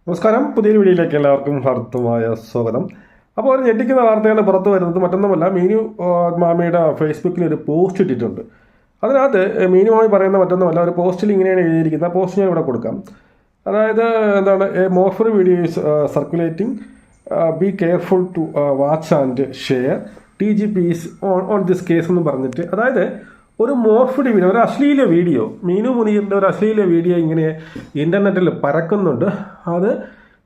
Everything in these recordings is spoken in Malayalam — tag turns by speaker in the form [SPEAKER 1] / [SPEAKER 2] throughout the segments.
[SPEAKER 1] നമസ്കാരം, പുതിയൊരു വീഡിയോയിലേക്ക് എല്ലാവർക്കും ഹർത്തമായ സ്വാഗതം. അപ്പോൾ ഒരു ഞെട്ടിക്കുന്ന വാർത്തയാണ് പുറത്തു വരുന്നത്. മറ്റൊന്നുമല്ല, മീനു മാമിയുടെ ഫേസ്ബുക്കിൽ ഒരു പോസ്റ്റ് ഇട്ടിട്ടുണ്ട്. അതിനകത്ത് മീനു മാമി പറയുന്ന മറ്റൊന്നുമല്ല, ഒരു പോസ്റ്റിൽ ഇങ്ങനെയാണ് എഴുതിയിരിക്കുന്നത്. ആ പോസ്റ്റ് ഞാൻ ഇവിടെ കൊടുക്കാം. അതായത് എന്താണ്, a morphed video is circulating, be careful to watch and share, TGP is on this case എന്ന് പറഞ്ഞിട്ട്, അതായത് ഒരു മോർഫിഡ് വീഡിയോ, ഒരു അശ്ലീല വീഡിയോ, മീനു മുനീറിൻ്റെ ഒരു അശ്ലീല വീഡിയോ ഇങ്ങനെ ഇൻ്റർനെറ്റിൽ പരക്കുന്നുണ്ട്. അത്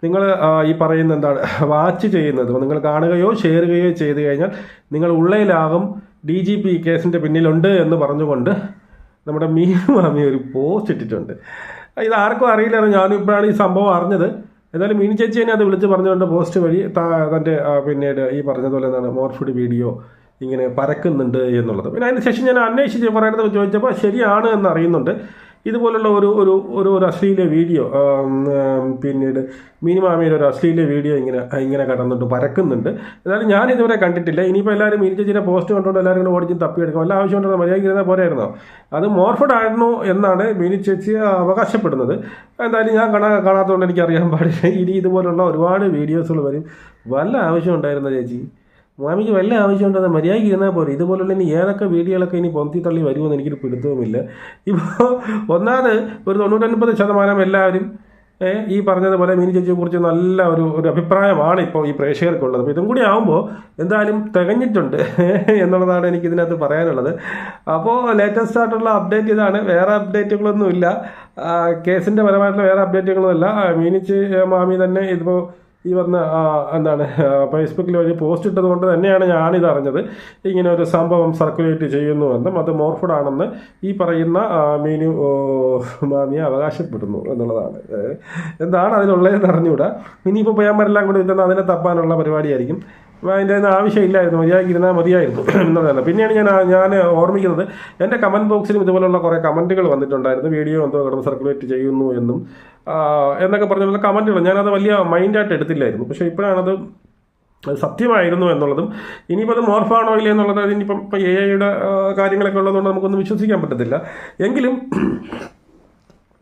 [SPEAKER 1] നിങ്ങൾ ഈ പറയുന്ന എന്താണ് വാച്ച് ചെയ്യുന്നത്, നിങ്ങൾ കാണുകയോ ഷെയർ ചെയ്യുകയോ ചെയ്ത് കഴിഞ്ഞാൽ നിങ്ങൾ ഉള്ളയിലാകും, DGP കേസിൻ്റെ പിന്നിലുണ്ട് എന്ന് പറഞ്ഞുകൊണ്ട് നമ്മുടെ മീനു മാമി ഒരു പോസ്റ്റ് ഇട്ടിട്ടുണ്ട്. ഇത് ആർക്കും അറിയില്ലായിരുന്നു, ഞാനും ഇപ്പോഴാണ് ഈ സംഭവം അറിഞ്ഞത്. എന്നാലും മീനു ചേച്ചി തന്നെ അത് വിളിച്ച് പറഞ്ഞുകൊണ്ട് പോസ്റ്റ് വഴി തൻ്റെ പിന്നീട് ഈ പറഞ്ഞതുപോലെ എന്താണ് മോർഫിഡ് വീഡിയോ ഇങ്ങനെ പരക്കുന്നുണ്ട് എന്നുള്ളത്. പിന്നെ അതിന് ശേഷം ഞാൻ അന്വേഷിച്ച് പറയുന്നത് ചോദിച്ചപ്പോൾ ശരിയാണ് എന്ന് അറിയുന്നുണ്ട്. ഇതുപോലുള്ള ഒരു അശ്ലീല വീഡിയോ പിന്നീട് മീനു മാമിയുടെ ഒരു അശ്ലീല വീഡിയോ ഇങ്ങനെ കടന്നിട്ട് പരക്കുന്നുണ്ട്. എന്നാലും ഞാൻ ഇതുവരെ കണ്ടിട്ടില്ല. ഇനിയിപ്പോൾ എല്ലാവരും മീനു ചേച്ചിയുടെ പോസ്റ്റ് കണ്ടുകൊണ്ട് എല്ലാവരും കൂടെ ഓടിച്ചും തപ്പിയെടുക്കും. വല്ല ആവശ്യമുണ്ടെന്ന് മര്യാദയ്ക്ക് ഇരുന്നാൽ പോരായിരുന്നോ? അത് മോർഫഡ് ആയിരുന്നു എന്നാണ് മീനു ചേച്ചി അവകാശപ്പെടുന്നത്. എന്തായാലും ഞാൻ കാണാത്തതുകൊണ്ട് എനിക്കറിയാൻ പാടില്ല. ഇനി ഇതുപോലുള്ള ഒരുപാട് വീഡിയോസുകൾ വരും. വല്ല ആവശ്യം ഉണ്ടായിരുന്നോ ചേച്ചി? മാമിക്ക് വല്ല ആവശ്യമുണ്ടെന്ന് മര്യാദയ്ക്ക് ഇരുന്നാൽ പോരെ. ഇതുപോലുള്ള ഇനി ഏതൊക്കെ വീഡിയോകളൊക്കെ ഇനി പൊന്തി തള്ളി വരുമെന്ന് എനിക്കൊരു പിടുത്തവുമില്ല. ഇപ്പോൾ ഒന്നാമത് ഒരു 99% എല്ലാവരും ഈ പറഞ്ഞതുപോലെ മീനു ചേച്ചിയെക്കുറിച്ച് നല്ല ഒരു അഭിപ്രായമാണ് ഇപ്പോൾ ഈ പ്രേക്ഷകർക്കുള്ളത്. അപ്പോൾ ഇതും കൂടി ആകുമ്പോൾ എന്തായാലും തികഞ്ഞിട്ടുണ്ട് എന്നുള്ളതാണ് എനിക്ക് ഇതിനകത്ത് പറയാനുള്ളത്. അപ്പോൾ ലേറ്റസ്റ്റ് ആയിട്ടുള്ള അപ്ഡേറ്റ് ഇതാണ്. വേറെ അപ്ഡേറ്റുകളൊന്നുമില്ല, കേസിൻ്റെ പരമായിട്ടുള്ള വേറെ അപ്ഡേറ്റുകളൊന്നുമില്ല. മീനു മാമി തന്നെ ഇതിപ്പോൾ ഈ വന്ന എന്താണ് ഫേസ്ബുക്കിൽ വഴി പോസ്റ്റ് ഇട്ടത് കൊണ്ട് തന്നെയാണ് ഞാനിത് അറിഞ്ഞത്. ഇങ്ങനെ ഒരു സംഭവം സർക്കുലേറ്റ് ചെയ്യുന്നുവെന്നും അത് മോർഫഡ് ആണെന്ന് ഈ പറയുന്ന മീനു മാമിയെ അവകാശപ്പെടുന്നു എന്നുള്ളതാണ്. എന്താണ് അതിനുള്ളതെന്ന് അറിഞ്ഞുകൂടാ. ഇനിയിപ്പോൾ പയ്യന്മാരെല്ലാം കൂടി ഇതെന്ന് അതിനെ തപ്പാനുള്ള പരിപാടിയായിരിക്കും. അതിൻ്റെ ഒന്നും ആവശ്യമില്ലായിരുന്നു, മര്യാദയ്ക്ക് ഇരുന്നാൽ മതിയായിരുന്നു എന്നുള്ളതല്ല. പിന്നെയാണ് ഞാൻ ഓർമ്മിക്കുന്നത്, എൻ്റെ കമൻറ്റ് ബോക്സിലും ഇതുപോലുള്ള കുറേ കമൻറ്റുകൾ വന്നിട്ടുണ്ടായിരുന്നു. വീഡിയോ എന്തോ കിടന്ന് സർക്കുലേറ്റ് ചെയ്യുന്നു എന്നും എന്നൊക്കെ പറഞ്ഞുള്ള കമൻറ്റുകൾ ഞാനത് വലിയ മൈൻഡായിട്ട് എടുത്തില്ലായിരുന്നു. പക്ഷേ ഇപ്പോഴാണത് സത്യമായിരുന്നു എന്നുള്ളതും ഇനിയിപ്പോൾ അത് മോർഫാണോ ഇല്ല എന്നുള്ളത് ഇനിയിപ്പം ഇപ്പോൾ AI-യുടെ കാര്യങ്ങളൊക്കെ ഉള്ളതുകൊണ്ട് നമുക്കൊന്നും വിശ്വസിക്കാൻ പറ്റത്തില്ല. എങ്കിലും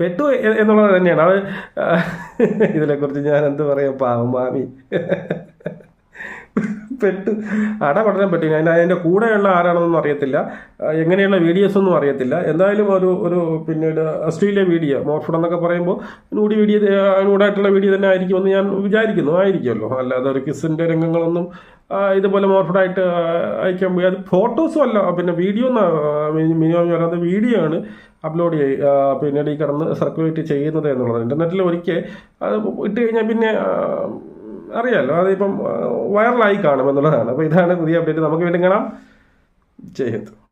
[SPEAKER 1] പെട്ടു എന്നുള്ളത് തന്നെയാണ്. അത് ഇതിനെക്കുറിച്ച് ഞാൻ എന്ത് പറയാം, പാവം മാമി പെട്ടു അടപടലം പെട്ടു. ഞാൻ അതിൻ്റെ കൂടെയുള്ള ആരാണെന്നൊന്നും അറിയത്തില്ല, എങ്ങനെയുള്ള വീഡിയോസൊന്നും അറിയത്തില്ല. എന്തായാലും ഒരു പിന്നീട് അശ്ലീല വീഡിയോ മോർഫഡ് എന്നൊക്കെ പറയുമ്പോൾ നൂടായിട്ടുള്ള വീഡിയോ തന്നെ ആയിരിക്കുമെന്ന് ഞാൻ വിചാരിക്കുന്നു. ആയിരിക്കുമല്ലോ, അല്ലാതെ ഒരു കിസ്സിൻ്റെ രംഗങ്ങളൊന്നും ഇതുപോലെ മോർഫഡായിട്ട് അയക്കാൻ പോയി. അത് ഫോട്ടോസും അല്ല, പിന്നെ വീഡിയോ മിനിമം പറയുന്നത് വീഡിയോ ആണ് അപ്ലോഡ് പിന്നീട് ഈ കിടന്ന് സർക്കുലേറ്റ് ചെയ്യുന്നത് എന്നുള്ളത്. ഇൻ്റർനെറ്റിൽ ഒരിക്കൽ അത് ഇട്ട് കഴിഞ്ഞാൽ പിന്നെ അറിയാമല്ലോ, അതിപ്പം വൈറലായി കാണുമെന്നുള്ളതാണ്. അപ്പോൾ ഇതാണ് പുതിയ അപ്ഡേറ്റ്. നമുക്ക് വീണ്ടും കാണാം. ജയ് ഹിന്ദ്.